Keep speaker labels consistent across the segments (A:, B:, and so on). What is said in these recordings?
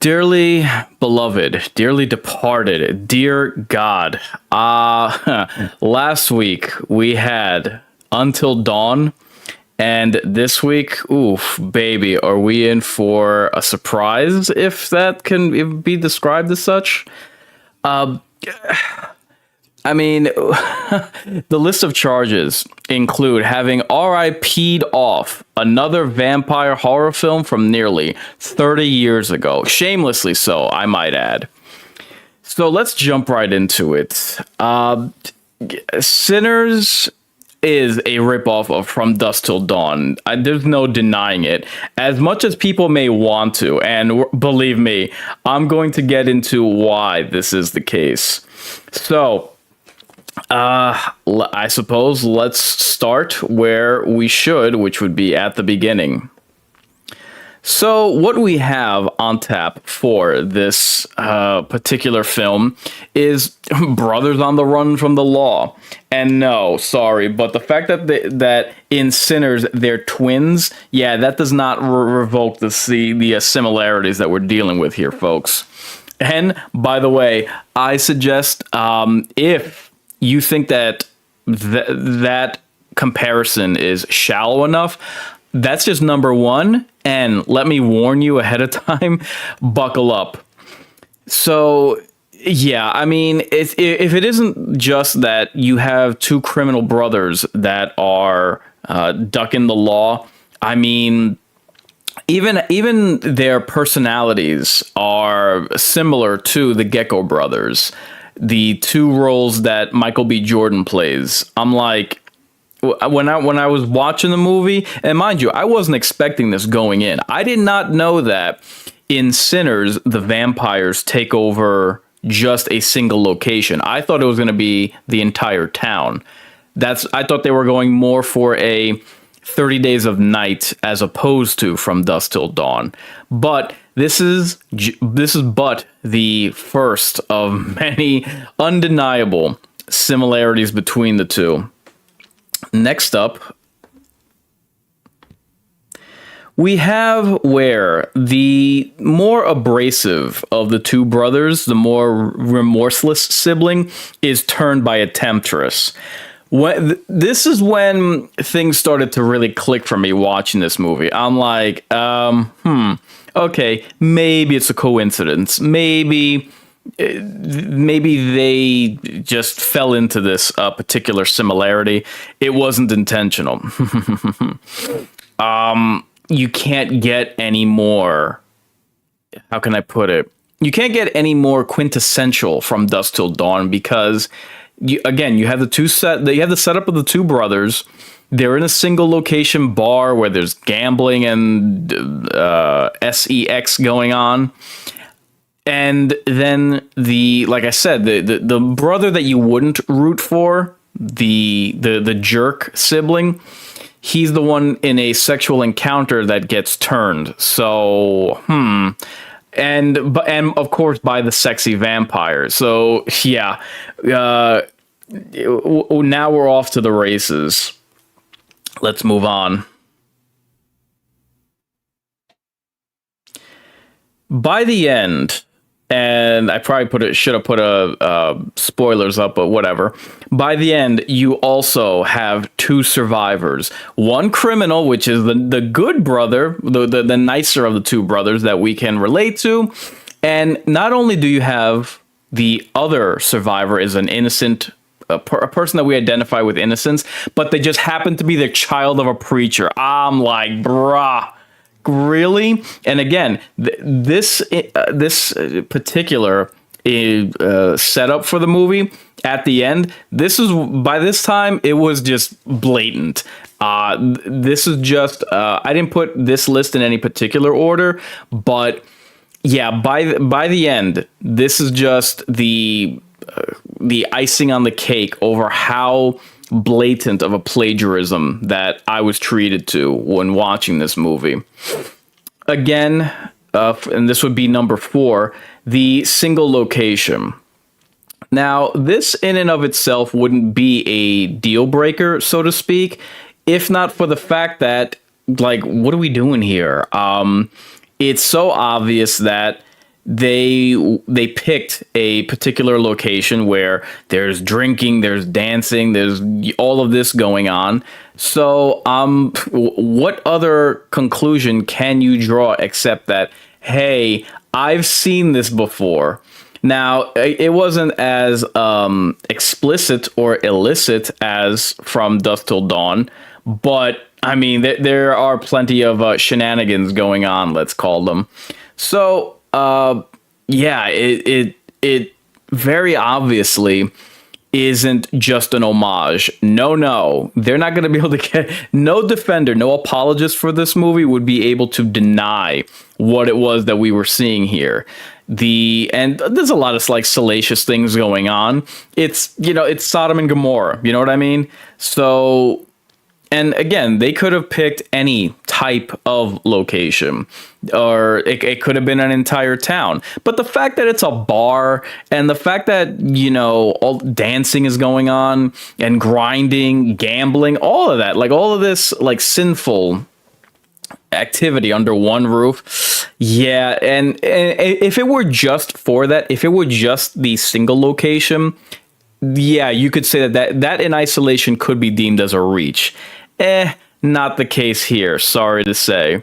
A: Dearly beloved, dearly departed, dear God. Last week we had Until Dawn, and this week, oof, baby, are we in for a surprise, if that can be described as such? Uh, I mean, the list of charges include having R.I.P'd off another vampire horror film from nearly 30 years ago. Shamelessly so, I might add. So let's jump right into it. Sinners is a ripoff of From Dusk Till Dawn. There's no denying it. As much as people may want to, and believe me, I'm going to get into why this is the case. So, I suppose let's start where we should, which would be at the beginning. So what we have on tap for this particular film is Brothers on the Run from the Law. And no, sorry, but the fact that that in Sinners they're twins, yeah, that does not revoke the similarities that we're dealing with here, folks. And by the way, I suggest if you think that that comparison is shallow enough, that's just number one. And let me warn you ahead of time, buckle up. So, yeah, I mean, if it isn't just that you have two criminal brothers that are ducking the law, I mean, even their personalities are similar to the Gecko brothers, the two roles that Michael B. Jordan plays. I'm like, when I was watching the movie, and mind you, I wasn't expecting this going in. I did not know that in Sinners, the vampires take over just a single location. I thought it was going to be the entire town. I thought they were going more for a 30 Days of Night as opposed to From Dusk Till Dawn. But this is but the first of many undeniable similarities between the two. Next up, we have where the more abrasive of the two brothers, the more remorseless sibling, is turned by a temptress. This is when things started to really click for me watching this movie. I'm like, okay, maybe it's a coincidence. Maybe they just fell into this particular similarity. It wasn't intentional. You can't get any more. How can I put it? You can't get any more quintessential From Dusk Till Dawn because, you have the setup of the two brothers. They're in a single location bar where there's gambling and sex going on. And then like I said, the brother that you wouldn't root for, the jerk sibling, he's the one in a sexual encounter that gets turned. So, and of course by the sexy vampire. So yeah, now we're off to the races. Let's move on. By the end, and I probably should have put spoilers up, but whatever. By the end, you also have two survivors. One criminal, which is the good brother, the nicer of the two brothers that we can relate to. And not only do you have the other survivor is an innocent, a person that we identify with innocence, but they just happen to be the child of a preacher. I'm like, bruh. Really? And again, this particular setup for the movie at the end, by this time it was just blatant. This is just I didn't put this list in any particular order, but yeah, by the end, this is just the icing on the cake over how blatant of a plagiarism that I was treated to when watching this movie. Again, and this would be number 4, the single location. Now, this in and of itself wouldn't be a deal breaker, so to speak, if not for the fact that, like, what are we doing here? It's so obvious that they picked a particular location where there's drinking, there's dancing, there's all of this going on. So, what other conclusion can you draw except that, hey, I've seen this before? Now, it wasn't as explicit or illicit as from Dusk Till Dawn, but I mean, there are plenty of shenanigans going on, let's call them. So, yeah, it very obviously isn't just an homage. No, they're not going to be able to get, no defender, no apologist for this movie would be able to deny what it was that we were seeing here. And there's a lot of like salacious things going on. It's, it's Sodom and Gomorrah. You know what I mean? So, and again, they could have picked any type of location, or it could have been an entire town. But the fact that it's a bar, and the fact that, all dancing is going on, and grinding, gambling, all of that, like all of this, like sinful activity under one roof. Yeah. And if it were just for that, if it were just the single location, yeah, you could say that in isolation could be deemed as a reach. Not the case here, sorry to say.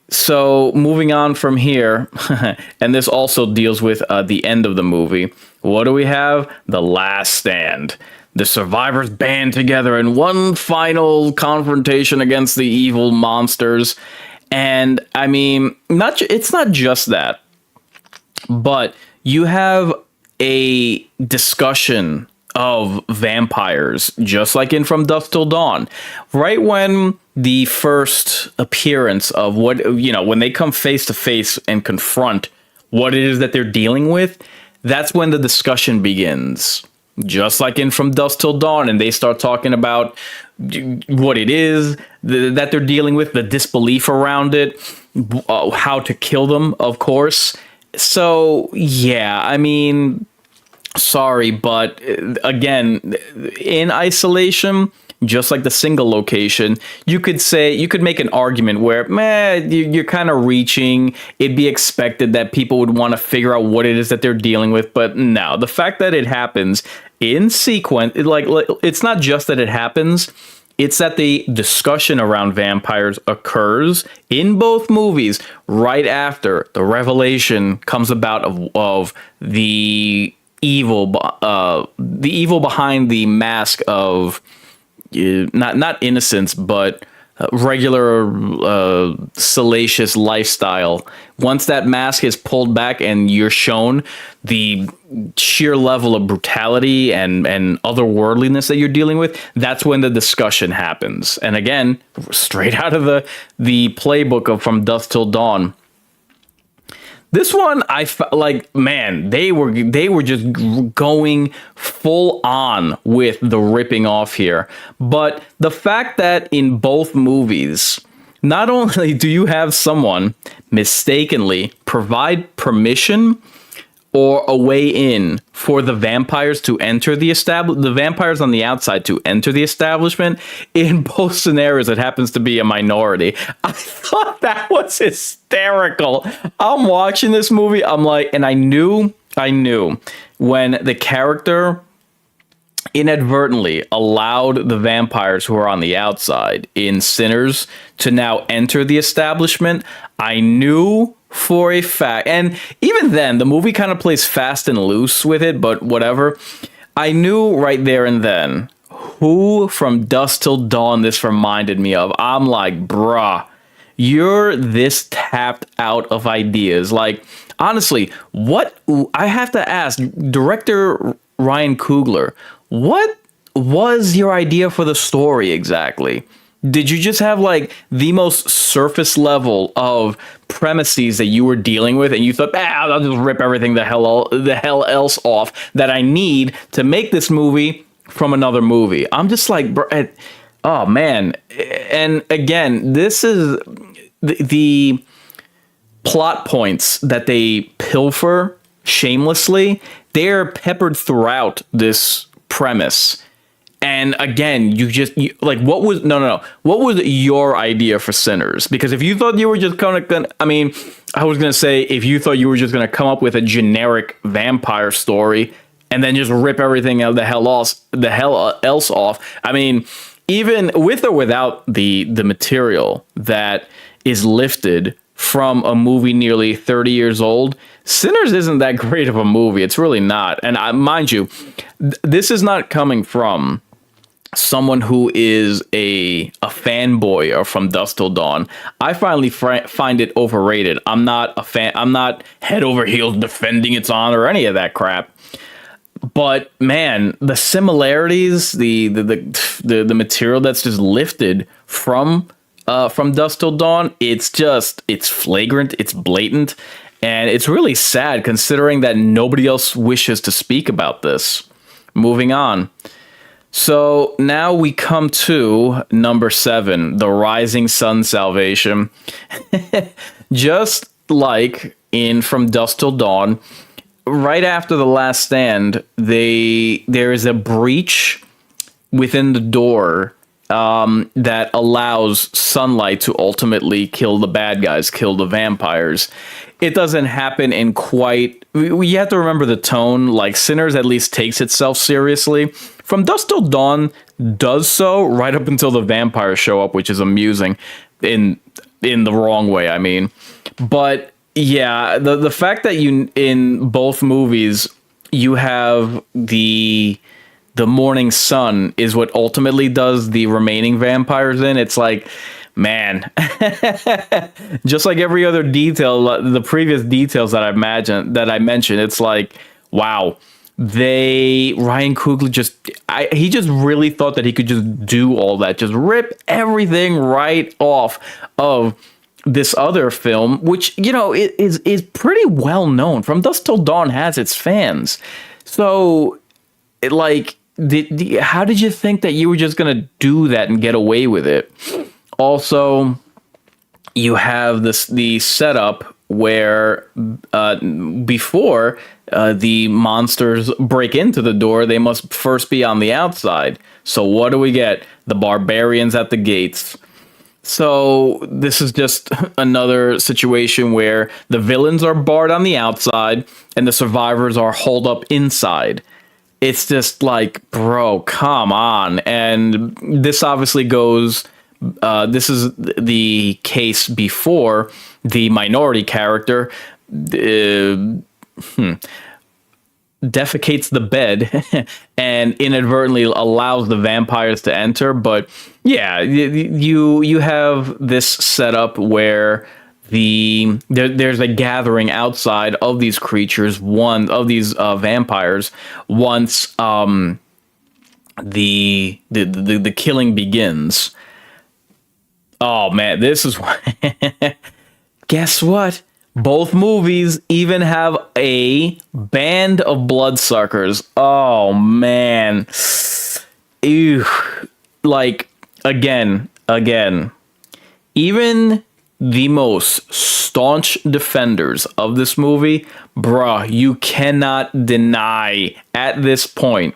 A: So moving on from here, and this also deals with the end of the movie. What do we have? The Last Stand. The survivors band together in one final confrontation against the evil monsters. And I mean, it's not just that, but you have a discussion of vampires, just like in From Dusk Till Dawn. Right when the first appearance of when they come face to face and confront what it is that they're dealing with, that's when the discussion begins. Just like in From Dusk Till Dawn, and they start talking about what it is that they're dealing with, the disbelief around it, how to kill them, of course. So, yeah, I mean, sorry, but again, in isolation, just like the single location, you could make an argument where, you're kind of reaching. It'd be expected that people would want to figure out what it is that they're dealing with. But no, the fact that it happens in sequence, it's not just that it happens. It's that the discussion around vampires occurs in both movies right after the revelation comes about of the evil behind the mask of not innocence, but regular salacious lifestyle. Once that mask is pulled back and you're shown the sheer level of brutality and otherworldliness that you're dealing with, that's when the discussion happens. And again, straight out of the playbook of From Dusk Till Dawn. This one, I felt like, man, they were just going full on with the ripping off here. But the fact that in both movies, not only do you have someone mistakenly provide permission or a way in for the vampires to enter the vampires on the outside to enter the establishment, in both scenarios it happens to be a minority. I thought that was hysterical. I'm watching this movie, I'm like, and I knew when the character inadvertently allowed the vampires who are on the outside in Sinners to now enter the establishment, I knew for a fact, and even then, the movie kind of plays fast and loose with it, but whatever. I knew right there and then who From Dusk Till Dawn this reminded me of. I'm like, bruh, you're this tapped out of ideas. Like, honestly, what I have to ask, director Ryan Coogler, what was your idea for the story exactly? Did you just have like the most surface level of premises that you were dealing with, and you thought, I'll just rip everything the hell else off that I need to make this movie from another movie? I'm just like, oh man. And again, this is the plot points that they pilfer shamelessly. They're peppered throughout this premise. And again, what was your idea for Sinners? Because if you thought you were just kind of, I mean, I was gonna say, if you thought you were just gonna come up with a generic vampire story and then just rip everything the hell else off. I mean, even with or without the material that is lifted from a movie nearly 30 years old, Sinners isn't that great of a movie. It's really not. And mind you, this is not coming from someone who is a fanboy or from Dusk Till Dawn. I finally find it overrated. I'm not a fan. I'm not head over heels defending its honor or any of that crap. But man, the similarities, the material that's just lifted from Dusk Till Dawn, it's flagrant, it's blatant, and it's really sad considering that nobody else wishes to speak about this. Moving on. So now we come to number 7, The Rising Sun Salvation. Just like in From Dusk Till Dawn, right after The Last Stand, there is a breach within the door that allows sunlight to ultimately kill the bad guys, kill the vampires. It doesn't happen in quite... You have to remember the tone. Like, Sinners at least takes itself seriously. From Dusk Till Dawn does so right up until the vampires show up, which is amusing in the wrong way, I mean. But yeah, the fact that you in both movies you have the morning sun is what ultimately does the remaining vampires in. It's like, man, just like every other detail, the previous details that I mentioned, it's like, wow. Ryan Coogler he just really thought that he could just do all that, just rip everything right off of this other film, which, you know, is pretty well known. From Dusk Till Dawn has its fans. So, how did you think that you were just going to do that and get away with it? Also, you have the setup where before the monsters break into the door, they must first be on the outside. So what do we get? The barbarians at the gates. So this is just another situation where the villains are barred on the outside and the survivors are holed up inside. It's just like, bro, come on. And this obviously goes... this is the case before the minority character defecates the bed and inadvertently allows the vampires to enter. But yeah, you have this setup where there's a gathering outside of these creatures, one of these vampires, once the killing begins. Oh man, this is guess what? Both movies even have a band of bloodsuckers. Oh man. Ew. Like, again. Even the most staunch defenders of this movie, bruh, you cannot deny at this point.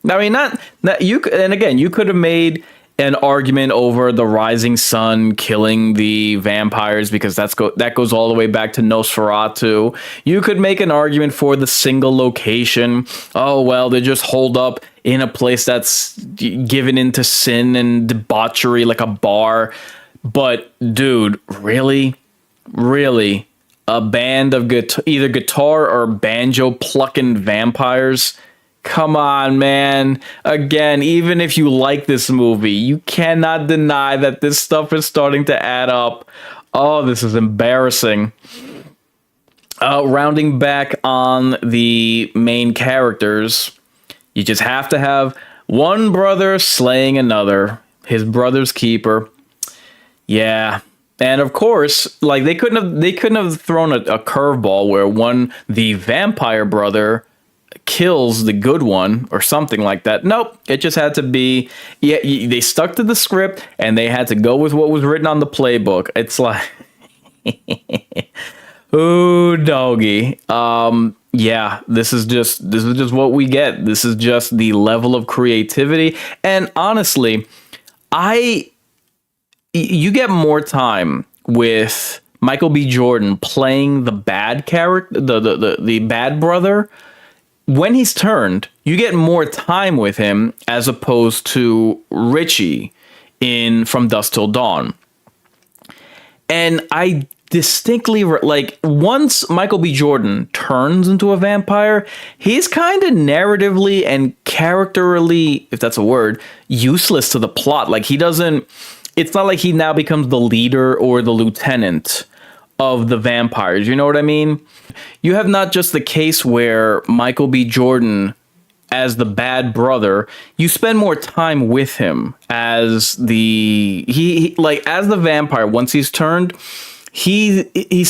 A: I mean, not you. And again, you could have made an argument over the rising sun killing the vampires because that goes all the way back to Nosferatu. You could make an argument for the single location. Oh, well, they're just holed up in a place that's given into sin and debauchery like a bar. But, dude, really? A band of either guitar or banjo plucking vampires? Come on, man. Again, even if you like this movie, you cannot deny that this stuff is starting to add up. Oh, this is embarrassing. Rounding back on the main characters, you just have to have one brother slaying another, his brother's keeper. Yeah. And of course, like they couldn't have thrown a curveball where the vampire brother kills the good one or something like that. Nope, it just had to be, they stuck to the script and they had to go with what was written on the playbook. It's like, ooh, doggy. Yeah, this is just what we get. This is just the level of creativity. And honestly, you get more time with Michael B. Jordan playing the bad character, the bad brother, when he's turned, you get more time with him as opposed to Richie in From Dusk Till Dawn. And I distinctly, like, once Michael B. Jordan turns into a vampire, he's kind of narratively and characterally, if that's a word, useless to the plot. Like, he doesn't, it's not like he now becomes the leader or the lieutenant of the vampires. You know what I mean? You have not just the case where Michael B. Jordan, as the bad brother, you spend more time with him as he like as the vampire. Once he's turned, he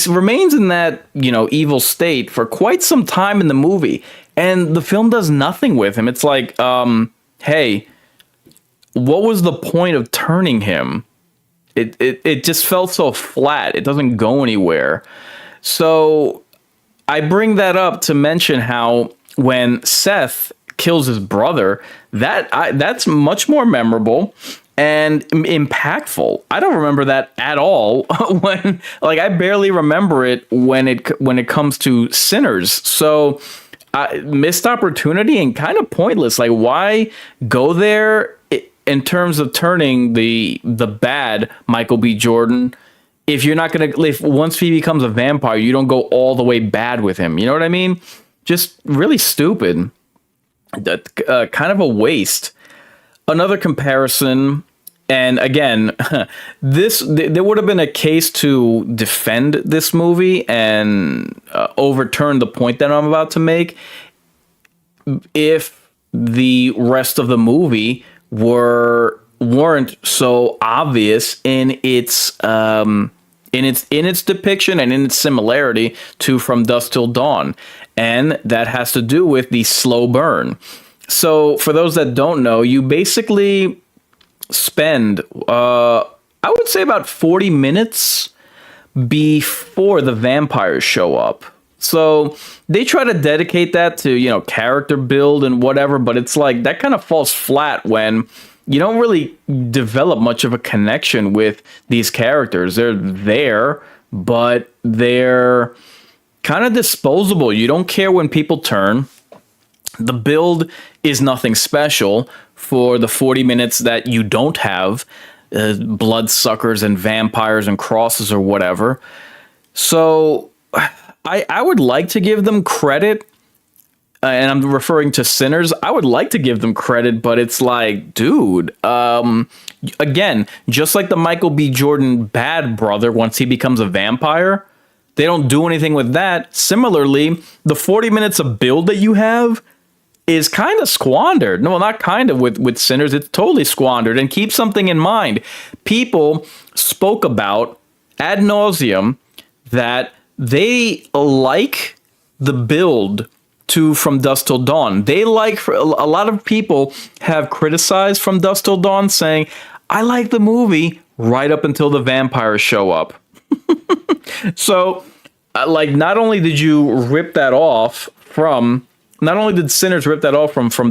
A: remains in that, you know, evil state for quite some time in the movie, and the film does nothing with him. It's like, hey, what was the point of turning him? It just felt so flat. It doesn't go anywhere. So I bring that up to mention how when Seth kills his brother, that's much more memorable and impactful. I don't remember that at all when, like, I barely remember it when it comes to Sinners. So missed opportunity and kind of pointless. Like, why go there in terms of turning the bad Michael B. Jordan? If you're not gonna, if once he becomes a vampire, you don't go all the way bad with him. You know what I mean? Just really stupid. That kind of a waste. Another comparison, and again, there would have been a case to defend this movie and overturn the point that I'm about to make if the rest of the movie weren't so obvious in its depiction and in its similarity to From Dusk Till Dawn. And that has to do with the slow burn. So for those that don't know, you basically spend, I would say, about 40 minutes before the vampires show up. So they try to dedicate that to, you know, character build and whatever, but it's like that kind of falls flat when you don't really develop much of a connection with these characters. They're there, but they're kind of disposable. You don't care when people turn. The build is nothing special for the 40 minutes that you don't have bloodsuckers and vampires and crosses or whatever. So I would like to give them credit, and I'm referring to Sinners. I would like to give them credit, but it's like, dude, again, just like the Michael B. Jordan bad brother, once he becomes a vampire, they don't do anything with that. Similarly, the 40 minutes of build that you have is kind of squandered. No, not kind of with Sinners. It's totally squandered. And keep something in mind. People spoke about ad nauseum that they like the build to From Dusk Till Dawn. They like, a lot of people have criticized From Dusk Till Dawn, saying, I like the movie right up until the vampires show up. So, like, not only did Sinners rip that off from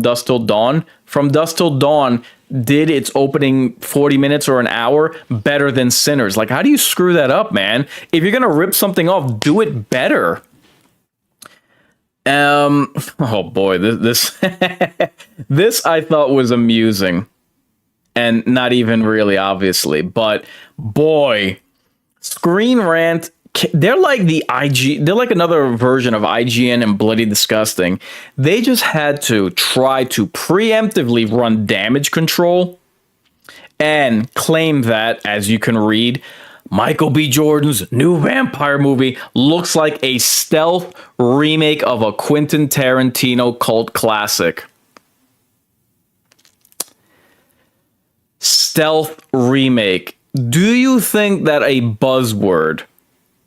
A: Dusk Till Dawn, From Dusk Till Dawn did its opening 40 minutes or an hour better than Sinners. Like, how do you screw that up, man? If you're going to rip something off, do it better. Oh boy, this this I thought was amusing, and not even really, obviously, but boy, Screen Rant, they're like they're like another version of IGN and Bloody Disgusting. They just had to try to preemptively run damage control and claim that, as you can read, Michael B. Jordan's new vampire movie looks like a stealth remake of a Quentin Tarantino cult classic. Stealth remake. Do you think that a buzzword?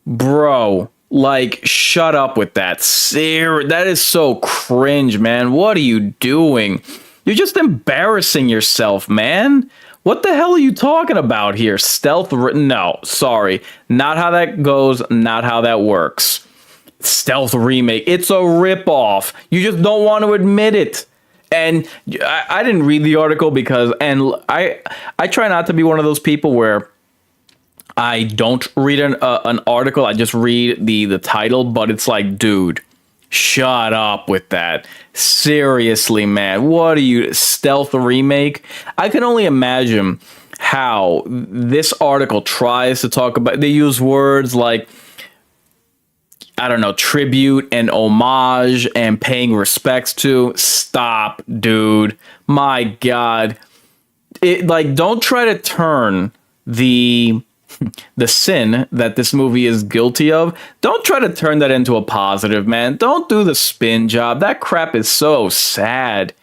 A: Bro, like, shut up with that. That is so cringe, man. What are you doing? You're just embarrassing yourself, man. What the hell are you talking about here? No, sorry. Not how that goes, not how that works. Stealth remake. It's a ripoff. You just don't want to admit it. And I didn't read the article because, and I try not to be one of those people where I don't read an article. I just read the title, but it's like, dude, shut up with that. Seriously, man. What are you, stealth remake? I can only imagine how this article tries to talk about. They use words like, I don't know, tribute and homage and paying respects to. Stop, dude. My God. It, like, don't try to turn the sin that this movie is guilty of, don't try to turn that into a positive, man. Don't do the spin job. That crap is so sad.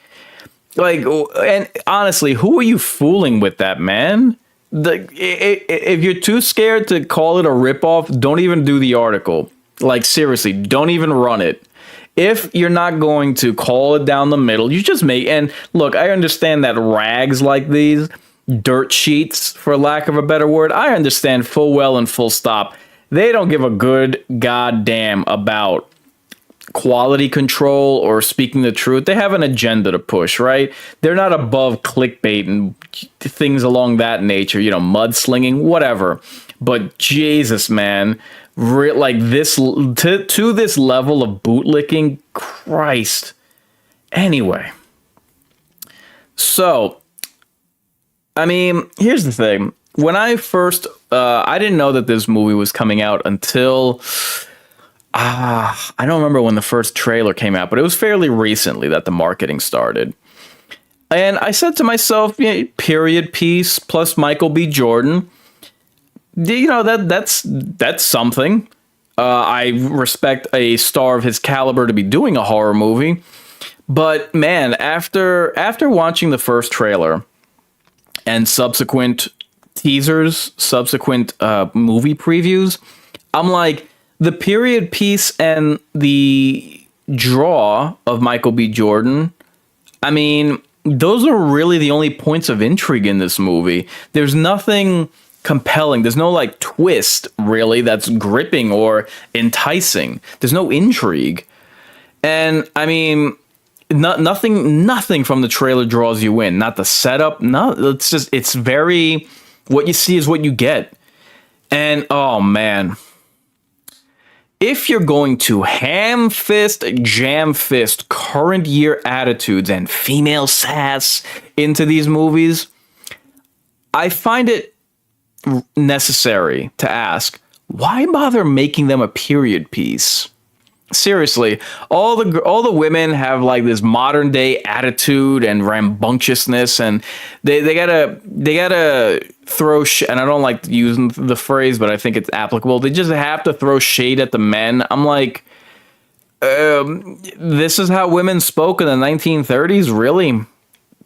A: Like, and honestly, who are you fooling with that, man? If you're too scared to call it a ripoff, don't even do the article. Like, seriously, don't even run it. If you're not going to call it down the middle, you just make. And look, I understand that rags like these, dirt sheets, for lack of a better word, I understand full well and full stop. They don't give a good goddamn about quality control or speaking the truth. They have an agenda to push, right? They're not above clickbait and things along that nature, you know, mudslinging, whatever. But Jesus, man, like this to this level of bootlicking, Christ. Anyway, so I mean, here's the thing. When I first, I didn't know that this movie was coming out until, I don't remember when the first trailer came out, but it was fairly recently that the marketing started. And I said to myself, yeah, period piece plus Michael B. Jordan, you know, that's something. I respect a star of his caliber to be doing a horror movie. But man, after watching the first trailer and subsequent teasers, subsequent movie previews, I'm like, the period piece and the draw of Michael B. Jordan, I mean, those are really the only points of intrigue in this movie. There's nothing compelling. There's no like twist really that's gripping or enticing. There's no intrigue. And I mean, nothing from the trailer draws you in. Not the setup. No, it's very, what you see is what you get. And oh man, if you're going to ham fist, jam fist current year attitudes and female sass into these movies, I find it necessary to ask, why bother making them a period piece? Seriously, all the women have like this modern day attitude and rambunctiousness, and they gotta throw and I don't like using the phrase, but I think it's applicable. They just have to throw shade at the men. I'm like, this is how women spoke in the 1930s, really?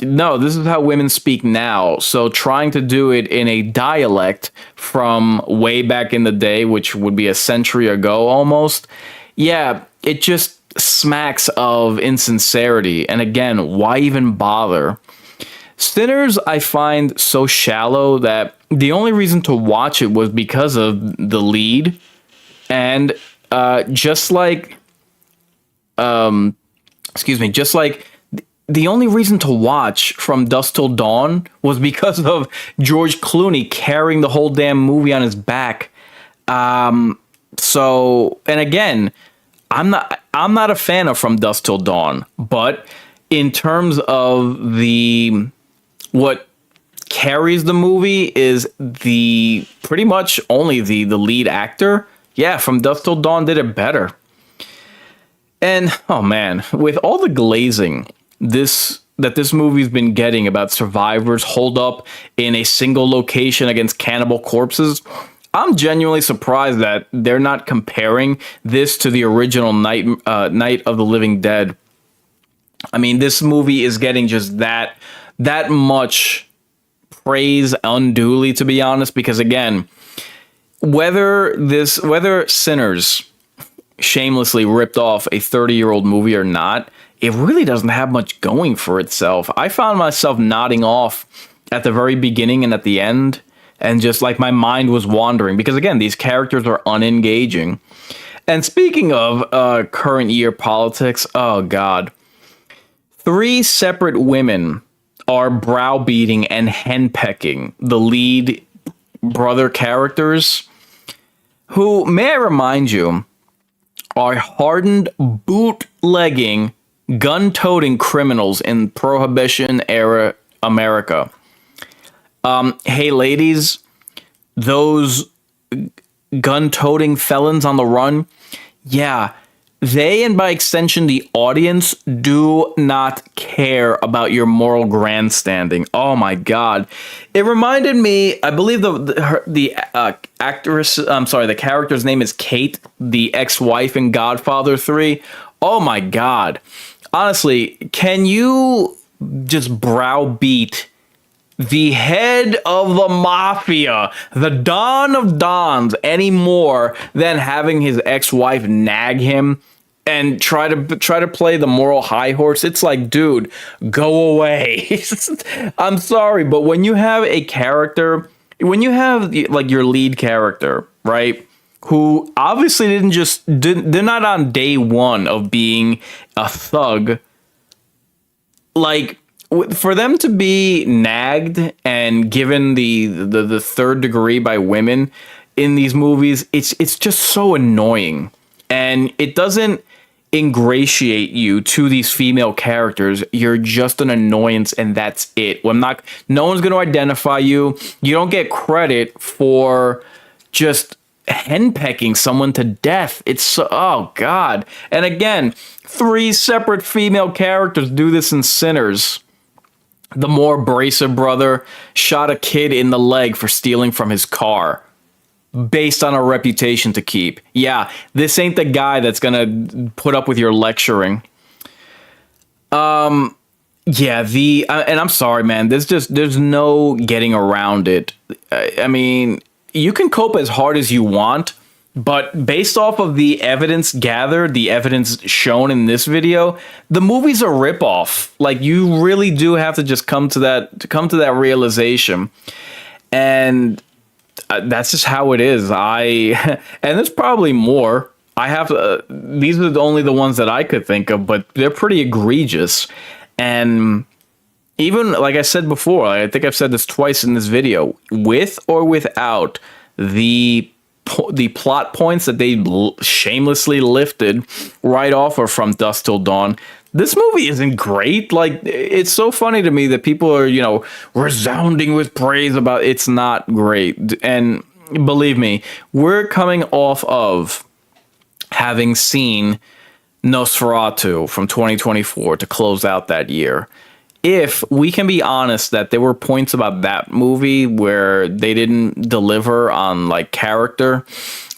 A: No, this is how women speak now. So trying to do it in a dialect from way back in the day, which would be a century ago almost. Yeah, it just smacks of insincerity. And again, why even bother? Sinners, I find so shallow that the only reason to watch it was because of the lead. And just like the only reason to watch From Dusk Till Dawn was because of George Clooney carrying the whole damn movie on his back. So, and again, I'm not a fan of From Dusk Till Dawn, but in terms of what carries the movie is the pretty much only the lead actor. Yeah, From Dusk Till Dawn did it better. And oh man, with all the glazing this movie's been getting about survivors holed up in a single location against cannibal corpses, I'm genuinely surprised that they're not comparing this to the original Night of the Living Dead. I mean, this movie is getting just that much praise unduly, to be honest, because again, whether Sinners shamelessly ripped off a 30-year-old movie or not, it really doesn't have much going for itself. I found myself nodding off at the very beginning and at the end, and just like my mind was wandering because again, these characters are unengaging. And speaking of current year politics, oh god, 3 separate women are browbeating and henpecking the lead brother characters who, may I remind you, are hardened bootlegging, gun-toting criminals in Prohibition-era America. Hey, ladies, those gun-toting felons on the run, yeah, they, and by extension the audience, do not care about your moral grandstanding. Oh my God. It reminded me, I believe the actress, I'm sorry, the character's name is Kate, the ex-wife in Godfather 3. Oh my God. Honestly, can you just browbeat the head of the mafia, the Don of Dons, any more than having his ex-wife nag him and try to play the moral high horse? It's like, dude, go away. I'm sorry, but when you have a character, when you have like your lead character, right, who obviously they're not on day one of being a thug, like, for them to be nagged and given the third degree by women in these movies, it's just so annoying, and it doesn't ingratiate you to these female characters. You're just an annoyance, and that's it. No one's going to identify you. You don't get credit for just henpecking someone to death. It's so, oh God. And again, 3 separate female characters do this in Sinners. The more abrasive brother shot a kid in the leg for stealing from his car, based on a reputation to keep. Yeah, this ain't the guy that's gonna put up with your lecturing. Yeah, and I'm sorry, man. There's no getting around it. I mean, you can cope as hard as you want, but based off of the evidence gathered, the evidence shown in this video, the movie's a ripoff. Like, you really do have to just come to that realization, and that's just how it is. And there's probably more. I have to. These are only the ones that I could think of, but they're pretty egregious. And even, like I said before, I think I've said this twice in this video, with or without the plot points that they shamelessly lifted right off or from Dusk Till Dawn, this movie isn't great. Like, it's so funny to me that people are, resounding with praise about it's not great. And believe me, we're coming off of having seen Nosferatu from 2024 to close out that year. If we can be honest that there were points about that movie where they didn't deliver on like character,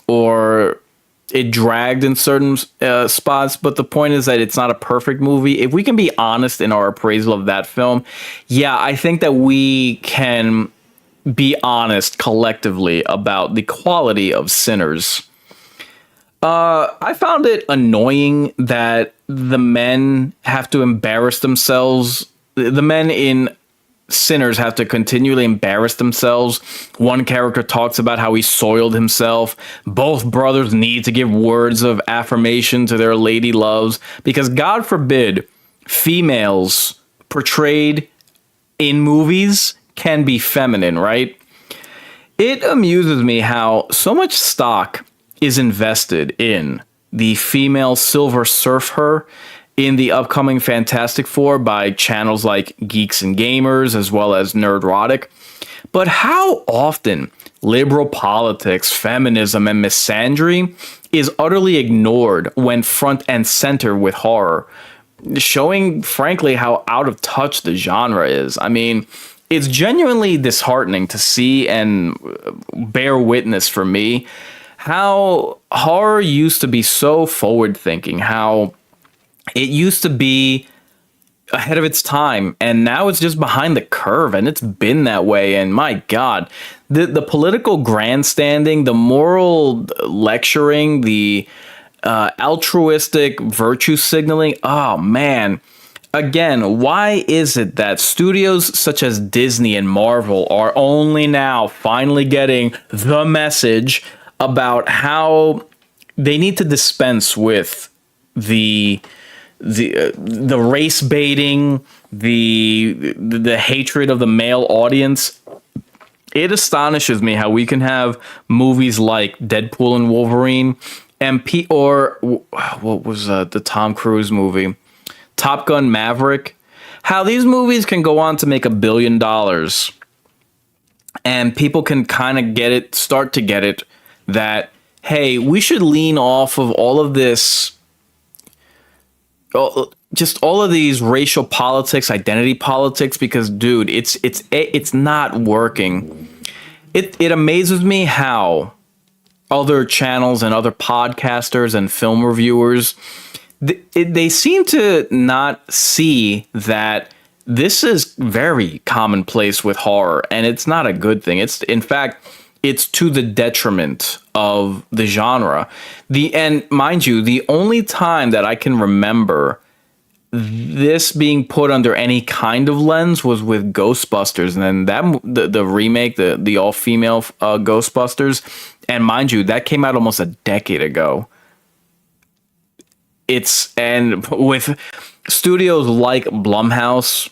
A: or it dragged in certain spots, but the point is that it's not a perfect movie. If we can be honest in our appraisal of that film, yeah, I think that we can be honest collectively about the quality of Sinners. I found it annoying that the men have to embarrass themselves. The men in Sinners have to continually embarrass themselves. One character talks about how he soiled himself. Both brothers need to give words of affirmation to their lady loves, because God forbid females portrayed in movies can be feminine, right? It amuses me how so much stock is invested in the female Silver Surfer in the upcoming Fantastic Four by channels like Geeks and Gamers, as well as Nerdrotic. But how often liberal politics, feminism, and misandry is utterly ignored when front and center with horror, showing, frankly, how out of touch the genre is. I mean, it's genuinely disheartening to see and bear witness for me how horror used to be so forward-thinking, how it used to be ahead of its time, and now it's just behind the curve, and it's been that way. And my God, the political grandstanding, the moral lecturing, the altruistic virtue signaling, oh man. Again, why is it that studios such as Disney and Marvel are only now finally getting the message about how they need to dispense with the race baiting, the hatred of the male audience? it astonishes me how we can have movies like Deadpool and Wolverine and what was the Tom Cruise movie, Top Gun Maverick, how these movies can go on to make $1 billion and people can kind of start to get it that, hey, we should lean off of all of this, just all of these racial politics, identity politics, because dude, it's not working. It amazes me how other channels and other podcasters and film reviewers, they seem to not see that this is very commonplace with horror, and it's not a good thing. In fact, it's to the detriment of the genre. And mind you, the only time that I can remember this being put under any kind of lens was with Ghostbusters, and then the remake, the all-female Ghostbusters, and mind you, that came out almost a decade ago. And with studios like Blumhouse,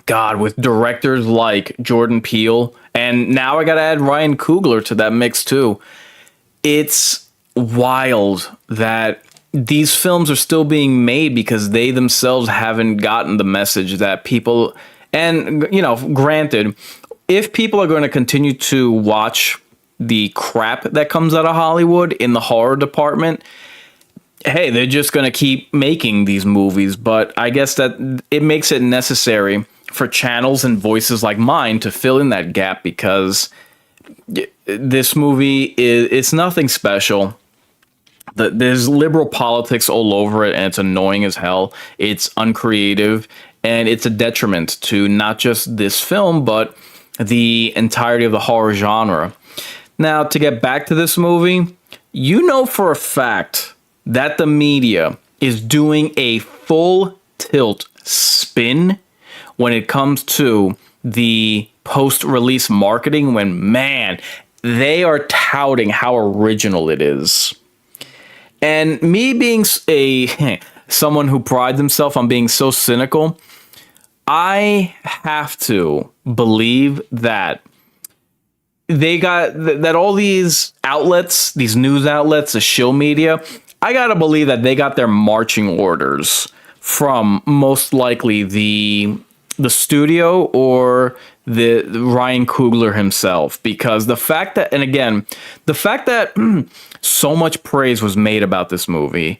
A: God, with directors like Jordan Peele, and now I gotta add Ryan Coogler to that mix too. It's wild that these films are still being made because they themselves haven't gotten the message that people, and granted, if people are going to continue to watch the crap that comes out of Hollywood in the horror department, hey, they're just going to keep making these movies. But I guess that it makes it necessary for channels and voices like mine to fill in that gap, because this movie it's nothing special. There's liberal politics all over it, and it's annoying as hell. It's uncreative, and it's a detriment to not just this film, but the entirety of the horror genre. Now, to get back to this movie, you know for a fact that the media is doing a full tilt spin when it comes to the post-release marketing, when, man, they are touting how original it is. And me being someone who prides himself on being so cynical, I have to believe that that all these outlets, these news outlets, the shill media, I gotta believe that they got their marching orders from most likely the studio or the Ryan Coogler himself, because the fact that so much praise was made about this movie,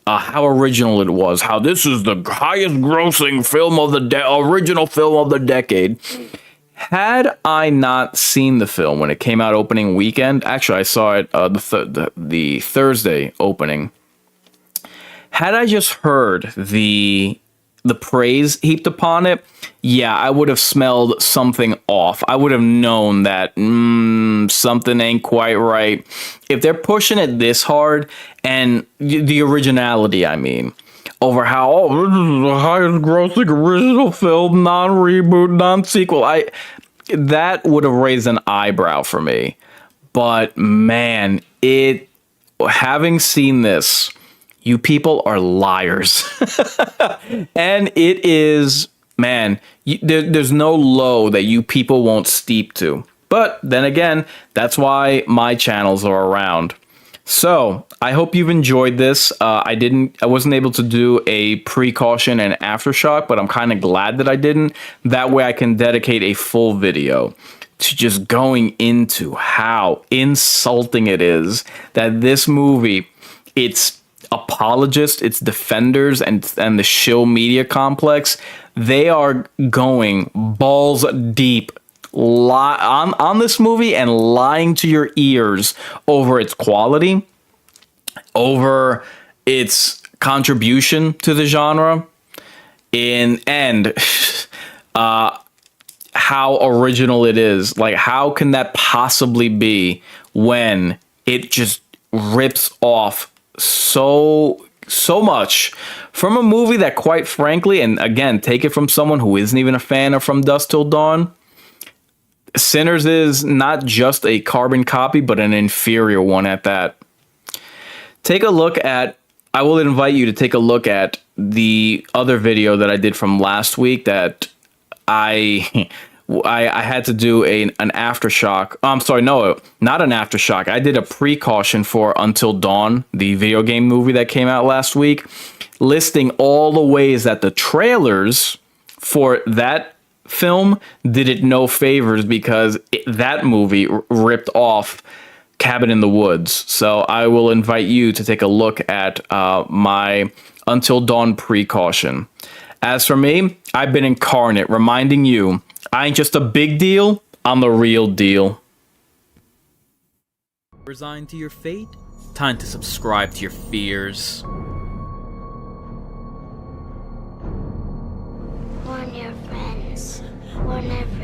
A: how original it was, how this is the highest grossing film of original film of the decade. Had I not seen the film when it came out opening weekend, actually I saw it the Thursday opening. Had I just heard the praise heaped upon it, yeah, I would have smelled something off. I would have known that something ain't quite right. If they're pushing it this hard, and the originality, I mean, over how, this is the highest grossing original film, non-reboot, non-sequel, that would have raised an eyebrow for me. But man, having seen this, you people are liars. And it is, man, there's no low that you people won't steep to. But then again, that's why my channels are around. So I hope you've enjoyed this. I wasn't able to do a precaution and aftershock, but I'm kind of glad that I didn't. That way I can dedicate a full video to just going into how insulting it is that this movie, its apologists, its defenders, and the shill media complex, they are going balls deep on this movie and lying to your ears over its quality, over its contribution to the genre, and how original it is. Like, how can that possibly be when it just rips off so much from a movie that, quite frankly, and again, take it from someone who isn't even a fan of From Dusk Till Dawn, Sinners is not just a carbon copy, but an inferior one at that. I will invite you to take a look at the other video that I did from last week that I I had to do an aftershock. Oh, I'm sorry, no, not an aftershock. I did a precaution for Until Dawn, the video game movie that came out last week, listing all the ways that the trailers for that film did it no favors because that movie ripped off Cabin in the Woods. So I will invite you to take a look at my Until Dawn precaution. As for me, I've been Inkarnate, reminding you, I ain't just a big deal, I'm the real deal. Resigned to your fate? Time to subscribe to your fears.
B: Warn your friends. Warn everyone.